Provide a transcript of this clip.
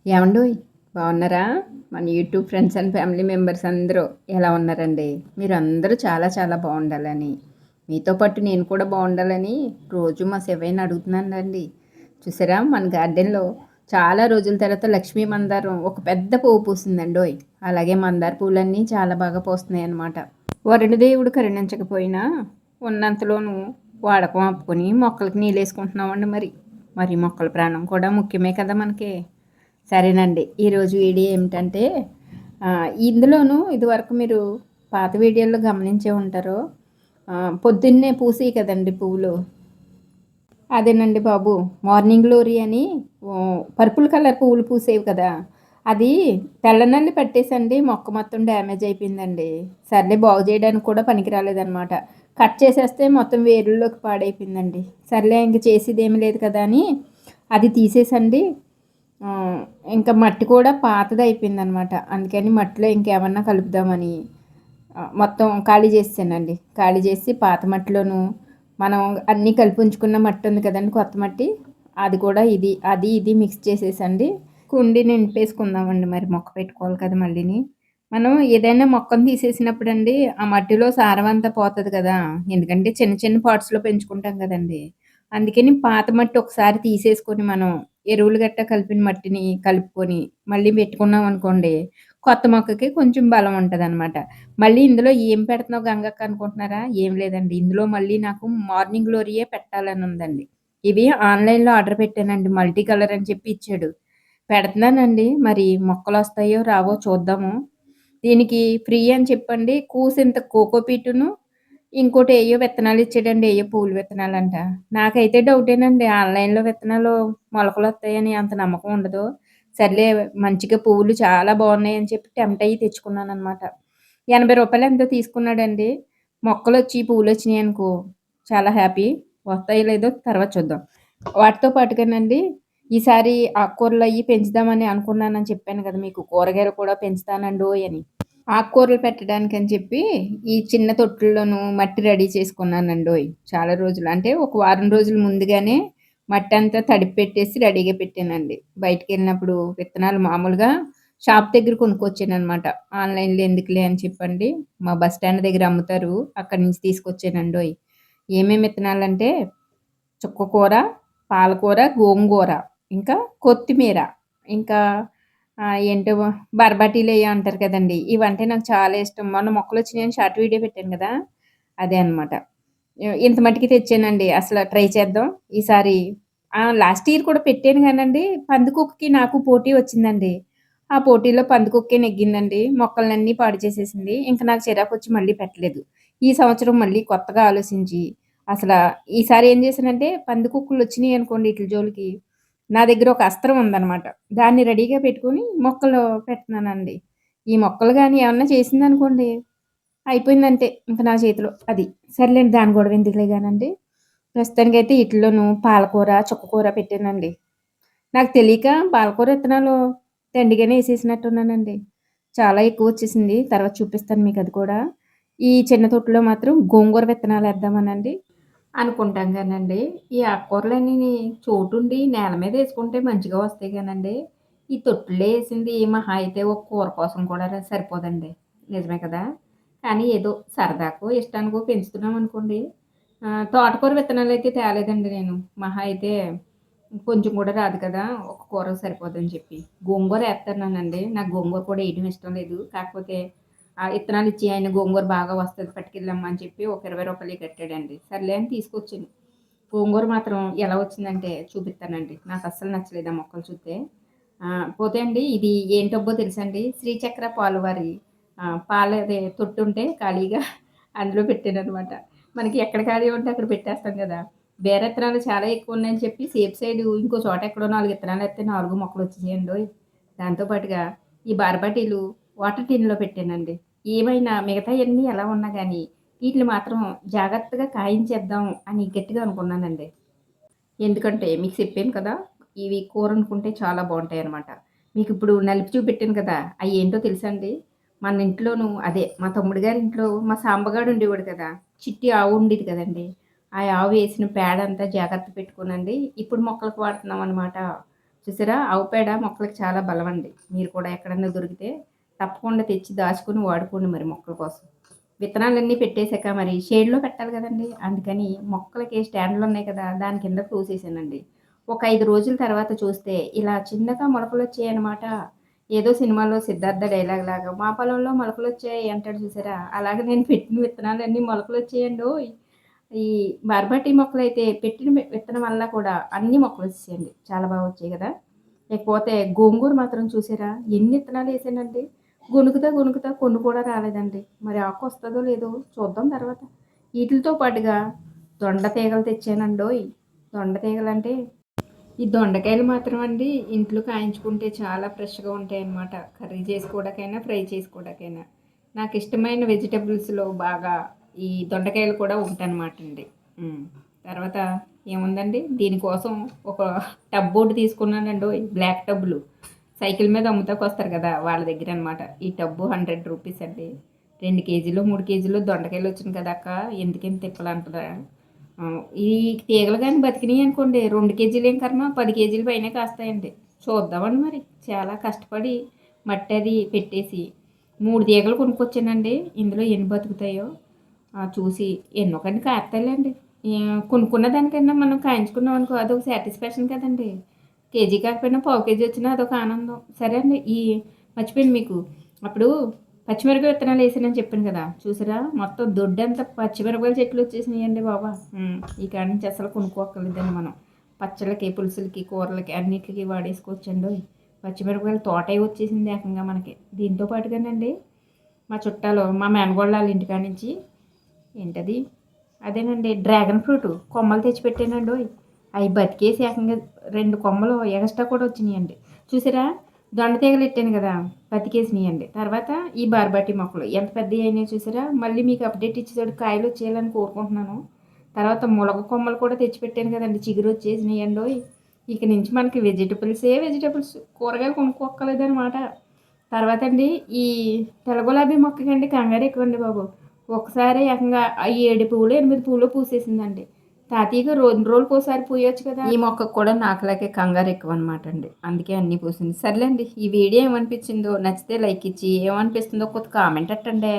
ఏవండోయ్! బావున్నారా? మన YouTube friends and family members అందరూ ఎలా ఉన్నారండి? మీరందరూ చాలా చాలా బావుండాలని, మీతో పాటు నేను కూడా బావుండాలని రోజు మా శివయ్యని అడుగుతున్నానండి. చూసారా మన గార్డెన్‌లో చాలా రోజుల తర్వాత లక్ష్మీ మందారం ఒక పెద్ద పువ్వు పూసిందండోయ్! అలాగే మందార పూలన్నీ చాలా బాగా పూస్తున్నాయన్నమాట. వరుణదేవుడు కరుణించకపోయినా ఉన్నంతలోనూ వాడకం ఆపుకొని మొక్కలకి నీళ్ళేసుకుంటున్నామండి మరి. మరి మొక్కల ప్రాణం కూడా ముఖ్యమే కదా మనకి. సరేనండి. ఈరోజు వీడియో ఏమిటంటే ఇందులోనూ ఇదివరకు మీరు పాత వీడియోల్లో గమనించే ఉంటారు. పొద్దున్నే పూసేయి కదండీ పువ్వులు. అదేనండి బాబు. మార్నింగ్ గ్లోరీ అని పర్పుల్ కలర్ పువ్వులు పూసేవి కదా! అది తెల్ల నల్లి పట్టేసండి మొక్క మొత్తం డ్యామేజ్ అయిపోయిందండి. సర్లే బాగు చేయడానికి కూడా పనికి రాలేదనమాట. కట్ చేసేస్తే మొత్తం వేరుల్లోకి పాడైపోయిందండి. సర్లే ఇంక చేసేదేమీ లేదు కదా అని అది తీసేసండి ఆహ్, ఇంకా మట్టి కూడా పాతదయిపోయిందనమాట. అందుకని మట్టిలో ఇంకేమన్నా కలుపుదామని మొత్తం ఖాళీ చేసేసానండి. ఖాళీ చేసి పాత మట్టిలోను మనం అన్నీ కలిపి ఉంచుకున్న మట్టి ఉంది కదండీ! కొత్త మట్టి. అది కూడా ఇది మిక్స్ చేసేసండి కుండీ నింపేసుకుందామండి మరి మొక్క పెట్టుకోవాలి కదా మళ్ళీని. మనం ఏదైనా మొక్కను తీసేసినప్పుడండి ఆ మట్టిలో సారం అంతా పోతది కదా! ఎందుకంటే చిన్న చిన్న పాట్స్‌లో పెంచుకుంటాం కదండీ! అందుకని పాత మట్టి ఒకసారి తీసేసుకొని మనం ఎరువులు గట్టా కలిపిన మట్టిని కలుపుకొని మళ్ళీ పెట్టుకున్నామనుకోండి, కొత్త మొక్కకి కొంచెం బలం ఉంటదనమాట. మళ్ళీ ఇందులో ఏం పెడుతున్నావు గంగక్క అనుకుంటున్నారా? ఏం లేదండి. ఇందులో మళ్ళీ నాకు మార్నింగ్ గ్లోరీయే పెట్టాలని ఉందండి. ఇవి ఆన్‌లైన్‌లో ఆర్డర్ పెట్టానండి. మల్టీ కలర్ అని చెప్పి ఇచ్చాడు. పెడుతున్నానండి. మరి మొక్కలొస్తాయో రావో చూద్దాము. దీనికి ఫ్రీ అని చెప్పండి కూసింత కోకోపీటును, ఇంకోటి ఏయో విత్తనాలు ఇచ్చాడండి. ఏయో పూల విత్తనాలంట. నాకైతే డౌటేనండి. ఆన్‌లైన్‌లో విత్తనాలు మొలకలొస్తాయని అంత నమ్మకం ఉండదు. సర్లే మంచిగా పువ్వులు చాలా బావున్నాయని చెప్పి టెంప్ట్ అయ్యి తెచ్చుకున్నాననమాట. రూ. 80 ఎంతో తీసుకున్నాడండి. మొక్కలొచ్చి, పువ్వులొచ్చినియనుకో చాలా హ్యాపీ. వస్తాయో లేదో తర్వాత చూద్దాం. వాటితో పాటుగానండి ఈసారి ఆకుకూరలయ్యి పెంచుదామని అనుకున్నానని చెప్పాను గదా! మీకు. కూరగాయలు కూడా పెంచుతానండోయ్ అని. ఆకుకూరలు పెట్టడానికని చెప్పి ఈ చిన్న తొట్టుల్లోనూ మట్టి రెడీ చేసుకున్నానండోయ్! చాలా రోజులు అంటే ఒక వారం రోజుల ముందుగానే మట్టంతా తడిపి పెట్టేసి రెడీగా పెట్టానండి. బయటికెళ్ళినప్పుడు విత్తనాలు మామూలుగా షాప్ దగ్గర కొనుక్కొచ్చాననమాట. ఆన్‌లైన్‌లో ఎందుకులే అని చెప్పండి. మా బస్ స్టాండ్ దగ్గర అమ్ముతారు. అక్కడి నుంచి తీసుకొచ్చానండోయ్! ఏమేమి విత్తనాలంటే చుక్కకూర, పాలకూర, గోంగూర, ఇంకా కొత్తిమీర, ఇంకా ఏంటో బర్బటీలేయో అంటారు కదండీ! ఇవంటే నాకు చాలా ఇష్టం. మొన్న మొక్కలొచ్చినాయని షార్ట్ వీడియో పెట్టాను గదా! అదే అనమాట. ఇంత మట్టికి తెచ్చానండి. అసల ట్రై చేద్దాం. ఈసారి లాస్ట్ ఇయర్ కూడా పెట్టాను గానండి, పందికొక్కుకి నాకు పోటీ వచ్చిందండి. ఆ పోటీలో పందికొక్కే నెగ్గిందండి. మొక్కలనన్నీ పాడు చేసేసింది. ఇంక నాకు చిరాకొచ్చి మళ్ళీ పెట్టలేదు. ఈ సంవత్సరం మళ్ళీ కొత్తగా ఆలోచించి, అసల ఈసారి ఏం చేశానంటే పందికొక్కులొచ్చినియనుకోండి ఈట్లి జోలికి, నా దగ్గర ఒక అస్త్రం ఉందనమాట. దాన్ని రెడీగా పెట్టుకొని మొక్కలు పెడుతున్నానండి. ఈ మొక్కలు గాని ఏమన్నా చేసిందనుకోండి అయిపోయిందంతే. ఇంక నా చేతిలో అది. సర్లేండి దాని గొడవ ఎందుకులే గానండి. ప్రస్తుతానికైతే ఈటిల్లోనూ పాలకూర, చుక్కకూర పెట్టానండి. నాకు తెలీక పాలకూర విత్తనాలు దండిగానే ఏసేసినట్టున్నానండి. చాలా ఎక్కువొచ్చేసింది. తర్వాత చూపిస్తాను మీకది కూడా. ఈ చిన్న తొట్టులో మాత్రం గోంగూర విత్తనాలేద్దామనండి అనుకుంటాం గానండి, ఈ ఆకుకూరలన్నీని చోటుండి నేల మీద ఏసుకుంటే మంచిగా వస్తాయి గానండి, ఈ తొట్టుల్లో ఏసింది మహా అయితే ఒక కూర కోసం కూడా సరిపోదండి. నిజమే కదా! కానీ ఏదో సరదాకో, ఇష్టానికో పెంచుతున్నామనుకోండి తోటకూర విత్తనాలైతే తేలేదండి నేను. మహా అయితే కొంచెం కూడా రాదు కదా! ఒక కూరకు సరిపోద్దని చెప్పి. గోంగూర ఏత్తన్నానండి. నాకు గోంగూర కూడా ఏయడం ఇష్టం లేదు. కాకపోతే ఇత్తనాలు ఇచ్చి ఆయన గోంగూర బాగా వస్తది పట్టుకెళ్ళమ్మా అని చెప్పి ఒక రూ. 20 కట్టాడండి. సర్లే అని తీసుకొచ్చాను. గోంగూర మాత్రం ఎలా వచ్చిందంటే చూపిత్తానండి. నాకస్సలు నచ్చలేదు ఆ మొక్కలు చూత్తే. పోతే అండి ఇది ఏంటబ్బో తెలుసండి? శ్రీచక్ర పాలు వారి పాలదే తొట్టుంటే ఖాళీగా అందులో పెట్టాననమాట. మనకి ఎక్కడ ఖాళీ ఉంటే అక్కడ పెట్టేస్తాం గదా! బేర ఇత్తనాలు చాలా ఎక్కువున్నాయని చెప్పి సేఫ్ సైడు ఇంకో చోట ఎక్కడో 4 ఇత్తనాలేత్తే 4 మొక్కలొచ్చేసాయండోయ్! దాంతో పాటుగా ఈ బార్బటీలు వాటర్ టిన్‌లో పెట్టానండి. ఏమైనా మిగతాయన్నీ ఎలా ఉన్నా గానీ, ఈటిలి మాత్రం జాగ్రత్తగా కాయించేద్దాం అని గట్టిగా అనుకున్నానండి. ఎందుకంటే మీకు చెప్పాను కదా! ఇవి కూరొండుకుంటే చాలా బావుంటాయనమాట. మీకిప్పుడు నలిపి చూపెట్టాను కదా! అయ్యేంటో తెలుసా అండి? మన ఇంట్లోనూ అదే మా తమ్ముడు గారింట్లో మా సాంబగాడు ఉండేవాడు కదా! చిట్టి ఆవు ఉండేది కదండీ! ఆ ఆవు ఏసిన పేడంతా జాగ్రత్త పెట్టుకొనండి ఇప్పుడు మొక్కలకు వాడుతున్నామనమాట. చూసారా ఆవు పేడ మొక్కలకి చాలా బలమండి. మీరు కూడా ఎక్కడన్నా దొరికితే తప్పకుండా తెచ్చి దాచుకొని వాడుకోండి మరి మొక్కల కోసం. విత్తనాలన్నీ పెట్టేశాక మరి షేడ్‌లో పెట్టాలి కదండీ! అందుకని మొక్కలకి స్టాండ్‌లు ఉన్నాయి కదా! దాని కింద పోసేసానండి. ఒక 5 రోజుల తర్వాత చూస్తే ఇలా చిన్నగా మొలకలొచ్చాయన్నమాట. ఏదో సినిమాలో సిద్ధార్థ డైలాగ్‌లాగా "మా పొలంలో మొలకలొచ్చాయి" అంటాడు చూసారా? అలాగే నేను పెట్టిన విత్తనాలన్నీ మొలకలొచ్చాయండోయ్! ఈ బర్బటీ మొక్కలైతే పెట్టిన విత్తనం వల్ల కూడా అన్ని మొక్కలొచ్చేసాయండి. చాలా బాగా వచ్చాయి కదా! ఇకపోతే గోంగూర మాత్రం చూసారా? ఎన్ని విత్తనాలేసానండి. గొణుకుతా, గొణుకుతా కొన్ని కూడా రాలేదండి. మరి ఆకొస్తదో లేదో చూద్దాం తర్వాత. ఈటిలతో పాటుగా దొండ తీగలు తెచ్చానండోయ్! దొండ తీగలంటే ఈ దొండకాయలు మాత్రం అండి ఇంట్లో కాయించుకుంటే చాలా ఫ్రెష్‌గా ఉంటాయన్నమాట. కర్రీ చేసుకోవడానికైనా, ఫ్రై చేసుకోవడానికైనా. నాకిష్టమైన వెజిటబుల్స్‌లో బాగా ఈ దొండకాయలు కూడా ఒకటనమాట అండి. హ్మ్. తర్వాత ఏముందండి దీనికోసం ఒక టబ్ ఒకటి తీసుకున్నానండోయ్! బ్లాక్ టబ్బులు. సైకిల్ మీద అమ్ముతాకొస్తారు కదా! వాళ్ళ దగ్గరనమాట. ఈ టబ్బు రూ. 100 అండి. 2 కేజీలు, 3 కేజీలు దొండకాయలొచ్చినాయి కదా అక్క! ఎందుకింత తిప్పలంటదా? ఈ తీగలు గాని బతికినాయనుకోండి 2 కేజీలేం కర్మ 10 కేజీల పైనే కాస్తాయండి. చూద్దామండి మరి. చాలా కష్టపడి మట్టది పెట్టేసి 3 తీగలు కొనుక్కొచ్చానండి. ఇందులో ఎన్ని బతుకుతాయో చూసి ఎన్నో కానీ కాస్తాయిలేండి. కొనుక్కున్న దానికన్నా మనం కాయించుకున్నామనుకో అదొక సాటిస్ఫాక్షన్ కదండీ! కేజీ కాకపోయినా పావు కేజీ వచ్చినా అదొక ఆనందం. సరే అండి మర్చిపోయాను మీకు. అప్పుడు పచ్చిమిరపకాయ విత్తనాలు వేసానని చెప్పాను కదా! చూసారా? మొత్తం దొడ్డంతా పచ్చిమిరపకాయల చెట్లు వచ్చేసినాయండి బాబా! ఈ కాడ నుంచి అసలు కొనుక్కోక్కర్లేదండి మనం. పచ్చళ్ళకి, పులుసులకి, కూరలకి అన్నిట్లికి వాడేసుకోవచ్చండోయ్! పచ్చిమిరపకాయల తోటే వచ్చేసింది ఏకంగా మనకి. దీంతో పాటుగానండి మా చుట్టాలు మా మేనగోళ్ళ ఇంటికాడ నుంచి ఏంటది? అదేనండి డ్రాగన్ ఫ్రూటు కొమ్మలు తెచ్చిపెట్టానండోయ్! అయి బతికేసి ఏకంగా 2 కొమ్మలు ఎగస్ట్రా కూడా వచ్చినాయండి. చూసారా? దొండ తీగలెట్టాను గదా! బతికేసినియండి. తర్వాత ఈ బార్బటీ మొక్కలు ఎంత పెద్దయయినాయో చూసారా? మళ్ళీ మీకు అప్డేట్ ఇచ్చేసరికి కాయలొచ్చేయాలని కోరుకుంటున్నాను. తర్వాత ములగ కొమ్మలు కూడా తెచ్చిపెట్టాను కదండీ! చిగురొచ్చేసినియండోయ్! ఇక నుంచి మనకి వెజిటబుల్స్. కూరగాయలు కొనుక్కోక్కర్లేదనమాట. తర్వాతండి ఈ తెల్ల గులాబీ మొక్కకండి కంగారెక్కువండి బాబు. ఒకసారి ఏకంగా 7 పువ్వులో, 8 పువ్వులో పూసేసిందండి. తాతయ్యగా 2 రోజులకోసారి పూయొచ్చు కదా! ఈ మొక్కకు కూడా నాకులాగే కంగారెక్కువనమాట అండి. అందుకే అన్నీ పూసింది. సర్లేండి ఈ వీడియో ఏమనిపించిందో నచ్చితే లైక్ ఇచ్చి, ఏమనిపిస్తుందో కొద్ది కామెంట్ ఎట్టండే.